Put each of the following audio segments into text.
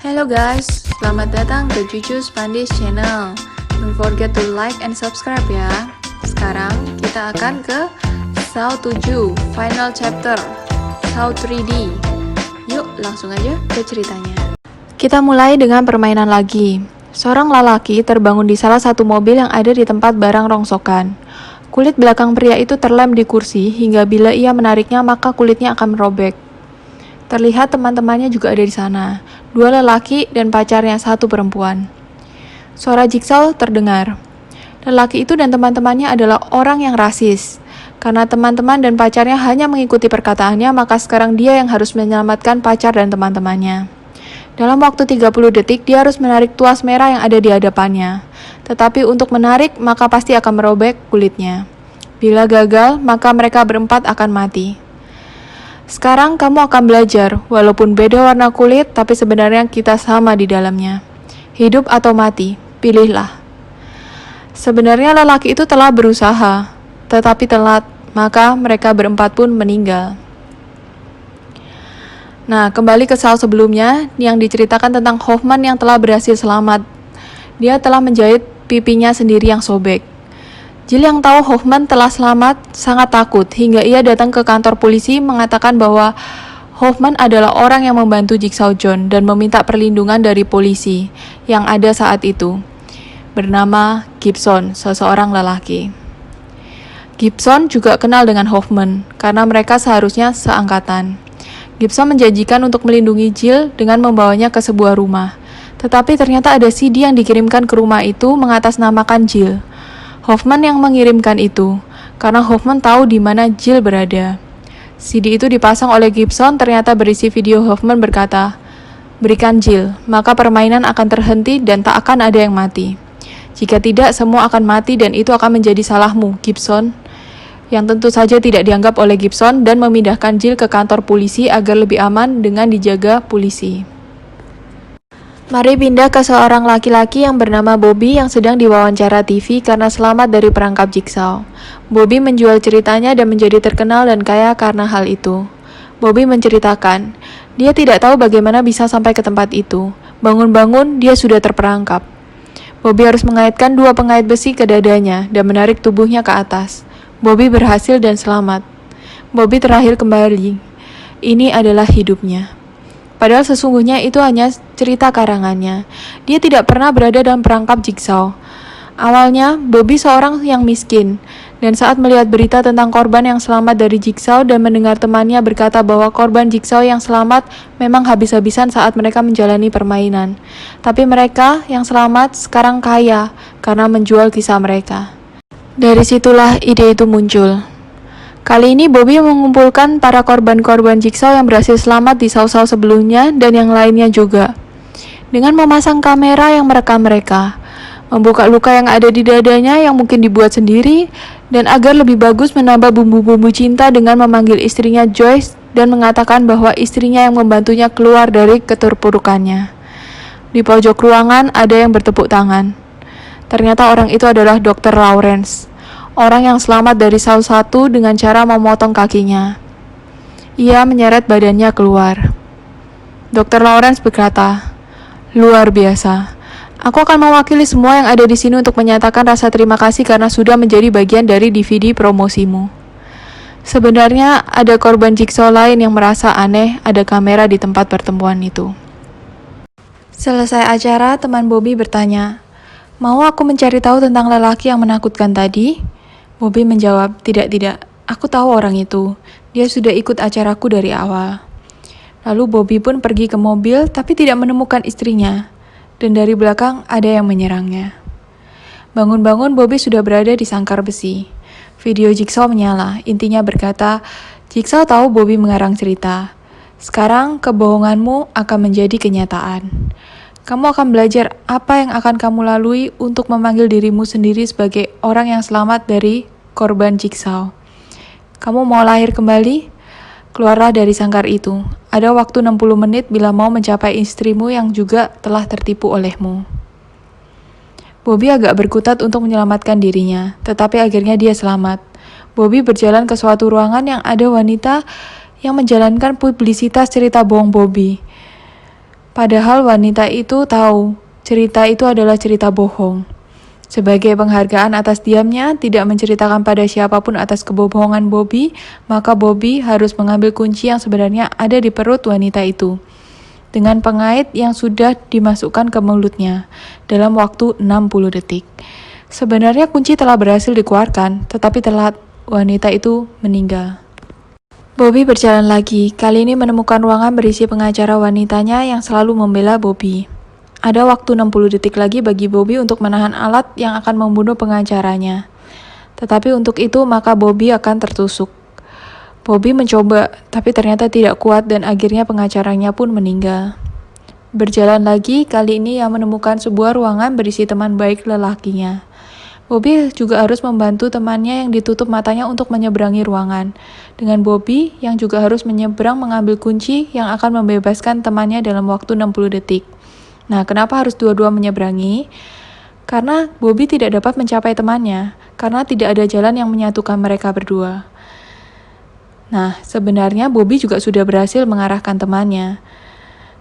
Hello guys, selamat datang ke Jujus Pandis Channel. Don't forget to like and subscribe ya. Sekarang kita akan ke Saw 7 Final Chapter Saw 3D. Yuk langsung aja ke ceritanya. Kita mulai dengan permainan lagi. Seorang lelaki terbangun di salah satu mobil yang ada di tempat barang rongsokan. Kulit belakang pria itu terlem di kursi hingga bila ia menariknya maka kulitnya akan merobek. Terlihat teman-temannya juga ada di sana, 2 lelaki dan pacarnya 1 perempuan. Suara Jigsaw terdengar. Lelaki itu dan teman-temannya adalah orang yang rasis. Karena teman-teman dan pacarnya hanya mengikuti perkataannya, maka sekarang dia yang harus menyelamatkan pacar dan teman-temannya. Dalam waktu 30 detik, dia harus menarik tuas merah yang ada di hadapannya. Tetapi untuk menarik, maka pasti akan merobek kulitnya. Bila gagal, maka mereka berempat akan mati. Sekarang kamu akan belajar, walaupun beda warna kulit, tapi sebenarnya kita sama di dalamnya. Hidup atau mati, pilihlah. Sebenarnya lelaki itu telah berusaha, tetapi telat, maka mereka berempat pun meninggal. Nah, kembali ke Saw sebelumnya, yang diceritakan tentang Hoffman yang telah berhasil selamat. Dia telah menjahit pipinya sendiri yang sobek. Jill yang tahu Hoffman telah selamat sangat takut hingga ia datang ke kantor polisi mengatakan bahwa Hoffman adalah orang yang membantu Jigsaw John dan meminta perlindungan dari polisi yang ada saat itu, bernama Gibson, seseorang lelaki. Gibson juga kenal dengan Hoffman karena mereka seharusnya seangkatan. Gibson menjanjikan untuk melindungi Jill dengan membawanya ke sebuah rumah, tetapi ternyata ada CD yang dikirimkan ke rumah itu mengatasnamakan Jill. Hoffman yang mengirimkan itu, karena Hoffman tahu di mana Jill berada. CD itu dipasang oleh Gibson ternyata berisi video Hoffman berkata, "Berikan Jill, maka permainan akan terhenti dan tak akan ada yang mati. Jika tidak, semua akan mati dan itu akan menjadi salahmu, Gibson." Yang tentu saja tidak dianggap oleh Gibson dan memindahkan Jill ke kantor polisi agar lebih aman dengan dijaga polisi. Mari pindah ke seorang laki-laki yang bernama Bobby yang sedang diwawancara TV karena selamat dari perangkap Jigsaw. Bobby menjual ceritanya dan menjadi terkenal dan kaya karena hal itu. Bobby menceritakan, dia tidak tahu bagaimana bisa sampai ke tempat itu. Bangun-bangun, dia sudah terperangkap. Bobby harus mengaitkan 2 pengait besi ke dadanya dan menarik tubuhnya ke atas. Bobby berhasil dan selamat. Bobby terakhir kembali. Ini adalah hidupnya. Padahal sesungguhnya itu hanya cerita karangannya. Dia tidak pernah berada dalam perangkap Jigsaw. Awalnya, Bobby seorang yang miskin, dan saat melihat berita tentang korban yang selamat dari Jigsaw dan mendengar temannya berkata bahwa korban Jigsaw yang selamat memang habis-habisan saat mereka menjalani permainan. Tapi mereka yang selamat sekarang kaya karena menjual kisah mereka. Dari situlah ide itu muncul. Kali ini Bobby mengumpulkan para korban-korban Jigsaw yang berhasil selamat di Saw-Saw sebelumnya dan yang lainnya juga. Dengan memasang kamera yang merekam mereka, membuka luka yang ada di dadanya yang mungkin dibuat sendiri, dan agar lebih bagus menambah bumbu-bumbu cinta dengan memanggil istrinya Joyce dan mengatakan bahwa istrinya yang membantunya keluar dari keterpurukannya. Di pojok ruangan ada yang bertepuk tangan. Ternyata orang itu adalah Dr. Lawrence. Orang yang selamat dari Saw 1 dengan cara memotong kakinya. Ia menyeret badannya keluar. Dr. Lawrence berkata, "Luar biasa. Aku akan mewakili semua yang ada di sini untuk menyatakan rasa terima kasih karena sudah menjadi bagian dari DVD promosimu." Sebenarnya ada korban Jigsaw lain yang merasa aneh ada kamera di tempat pertemuan itu. Selesai acara, teman Bobby bertanya, "Mau aku mencari tahu tentang lelaki yang menakutkan tadi?" Bobby menjawab, tidak, aku tahu orang itu. Dia sudah ikut acaraku dari awal. Lalu Bobby pun pergi ke mobil tapi tidak menemukan istrinya. Dan dari belakang ada yang menyerangnya. Bangun-bangun Bobby sudah berada di sangkar besi. Video Jigsaw menyala, intinya berkata, Jigsaw tahu Bobby mengarang cerita. Sekarang kebohonganmu akan menjadi kenyataan. Kamu akan belajar apa yang akan kamu lalui untuk memanggil dirimu sendiri sebagai orang yang selamat dari korban Jigsaw. Kamu mau lahir kembali? Keluarlah dari sangkar itu. Ada waktu 60 menit bila mau mencapai istrimu yang juga telah tertipu olehmu. Bobby agak berkutat untuk menyelamatkan dirinya, tetapi akhirnya dia selamat. Bobby berjalan ke suatu ruangan yang ada wanita yang menjalankan publisitas cerita bohong Bobby. Padahal wanita itu tahu cerita itu adalah cerita bohong. Sebagai penghargaan atas diamnya, tidak menceritakan pada siapapun atas kebohongan Bobby, maka Bobby harus mengambil kunci yang sebenarnya ada di perut wanita itu dengan pengait yang sudah dimasukkan ke mulutnya dalam waktu 60 detik. Sebenarnya kunci telah berhasil dikeluarkan, tetapi telat, wanita itu meninggal. Bobby berjalan lagi, kali ini menemukan ruangan berisi pengacara wanitanya yang selalu membela Bobby. Ada waktu 60 detik lagi bagi Bobby untuk menahan alat yang akan membunuh pengacaranya. Tetapi untuk itu maka Bobby akan tertusuk. Bobby mencoba, tapi ternyata tidak kuat dan akhirnya pengacaranya pun meninggal. Berjalan lagi, kali ini ia menemukan sebuah ruangan berisi teman baik lelakinya. Bobby juga harus membantu temannya yang ditutup matanya untuk menyeberangi ruangan. Dengan Bobby yang juga harus menyeberang mengambil kunci yang akan membebaskan temannya dalam waktu 60 detik. Nah, kenapa harus dua-dua menyeberangi? Karena Bobby tidak dapat mencapai temannya, karena tidak ada jalan yang menyatukan mereka berdua. Nah, sebenarnya Bobby juga sudah berhasil mengarahkan temannya.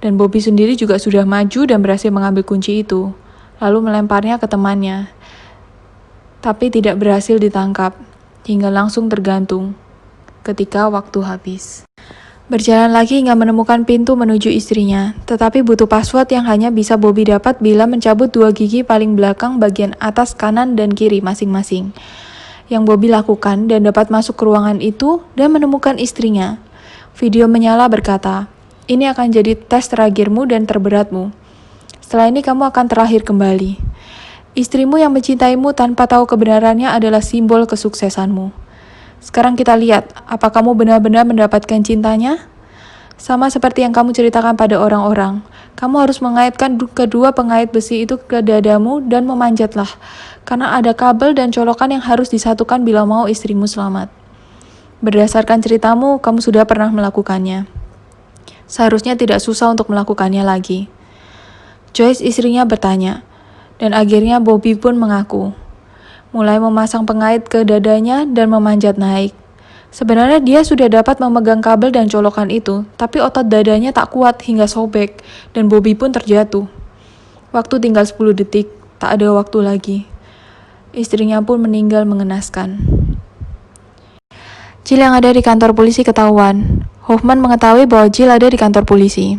Dan Bobby sendiri juga sudah maju dan berhasil mengambil kunci itu, lalu melemparnya ke temannya. Tapi tidak berhasil ditangkap, hingga langsung tergantung ketika waktu habis. Berjalan lagi hingga menemukan pintu menuju istrinya, tetapi butuh password yang hanya bisa Bobby dapat bila mencabut 2 gigi paling belakang bagian atas kanan dan kiri masing-masing. Yang Bobby lakukan dan dapat masuk ke ruangan itu dan menemukan istrinya. Video menyala berkata, "Ini akan jadi tes terakhirmu dan terberatmu. Setelah ini kamu akan terlahir kembali. Istrimu yang mencintaimu tanpa tahu kebenarannya adalah simbol kesuksesanmu. Sekarang kita lihat, apa kamu benar-benar mendapatkan cintanya? Sama seperti yang kamu ceritakan pada orang-orang. Kamu harus mengaitkan kedua pengait besi itu ke dadamu dan memanjatlah, karena ada kabel dan colokan yang harus disatukan bila mau istrimu selamat. Berdasarkan ceritamu, kamu sudah pernah melakukannya. Seharusnya tidak susah untuk melakukannya lagi." Joyce istrinya bertanya, dan akhirnya Bobby pun mengaku. Mulai memasang pengait ke dadanya dan memanjat naik. Sebenarnya dia sudah dapat memegang kabel dan colokan itu, tapi otot dadanya tak kuat hingga sobek, dan Bobby pun terjatuh. Waktu tinggal 10 detik, tak ada waktu lagi. Istrinya pun meninggal mengenaskan. Jill yang ada di kantor polisi ketahuan. Hoffman mengetahui bahwa Jill ada di kantor polisi.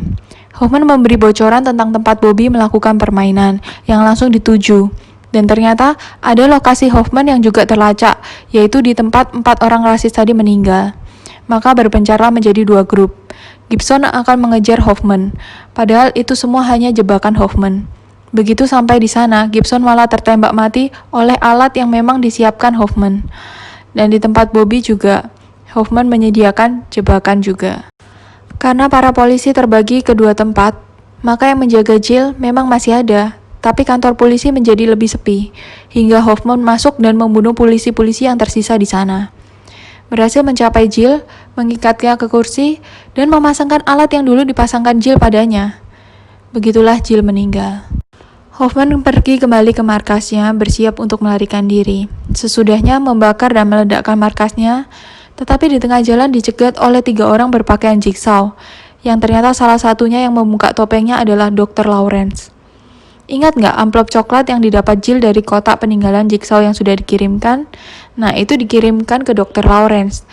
Hoffman memberi bocoran tentang tempat Bobby melakukan permainan yang langsung dituju. Dan ternyata ada lokasi Hoffman yang juga terlacak, yaitu di tempat 4 orang rasis tadi meninggal. Maka berpencarlah menjadi 2 grup. Gibson akan mengejar Hoffman, padahal itu semua hanya jebakan Hoffman. Begitu sampai di sana, Gibson malah tertembak mati oleh alat yang memang disiapkan Hoffman. Dan di tempat Bobby juga, Hoffman menyediakan jebakan juga. Karena para polisi terbagi ke 2 tempat, maka yang menjaga Jill memang masih ada, tapi kantor polisi menjadi lebih sepi, hingga Hoffman masuk dan membunuh polisi-polisi yang tersisa di sana. Berhasil mencapai Jill, mengikatnya ke kursi, dan memasangkan alat yang dulu dipasangkan Jill padanya. Begitulah Jill meninggal. Hoffman pergi kembali ke markasnya, bersiap untuk melarikan diri. Sesudahnya membakar dan meledakkan markasnya, tetapi di tengah jalan dicegat oleh 3 orang berpakaian jigsaw, yang ternyata salah satunya yang membuka topengnya adalah Dr. Lawrence. Ingat nggak amplop coklat yang didapat Jill dari kotak peninggalan jigsaw yang sudah dikirimkan? Nah, itu dikirimkan ke Dr. Lawrence.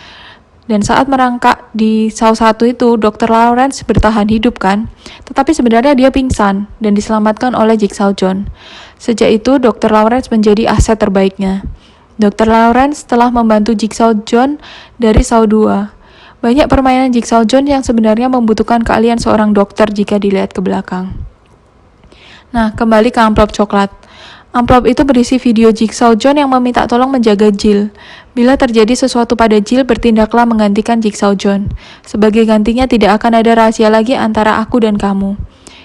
Dan saat merangkak di saw 1 itu, Dr. Lawrence bertahan hidup kan? Tetapi sebenarnya dia pingsan dan diselamatkan oleh Jigsaw John. Sejak itu, Dr. Lawrence menjadi aset terbaiknya. Dr. Lawrence telah membantu Jigsaw John dari saw 2. Banyak permainan Jigsaw John yang sebenarnya membutuhkan keahlian seorang dokter jika dilihat ke belakang. Nah, kembali ke amplop coklat. Amplop itu berisi video Jigsaw John yang meminta tolong menjaga Jill. Bila terjadi sesuatu pada Jill, bertindaklah menggantikan Jigsaw John. Sebagai gantinya tidak akan ada rahasia lagi antara aku dan kamu.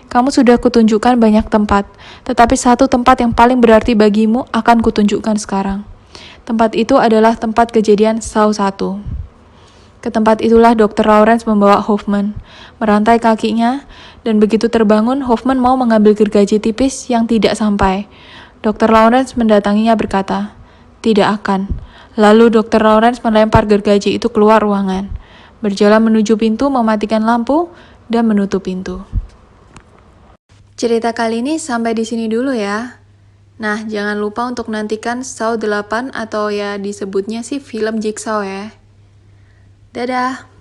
Kamu sudah kutunjukkan banyak tempat, tetapi satu tempat yang paling berarti bagimu akan kutunjukkan sekarang. Tempat itu adalah tempat kejadian saw 1. Ke tempat itulah Dr. Lawrence membawa Hoffman, merantai kakinya, dan begitu terbangun, Hoffman mau mengambil gergaji tipis yang tidak sampai. Dr. Lawrence mendatanginya berkata, "Tidak akan." Lalu Dr. Lawrence melempar gergaji itu keluar ruangan, berjalan menuju pintu, mematikan lampu, dan menutup pintu. Cerita kali ini sampai di sini dulu ya. Nah, jangan lupa untuk nantikan Saw 8 atau ya disebutnya sih film Jigsaw ya. Dadah!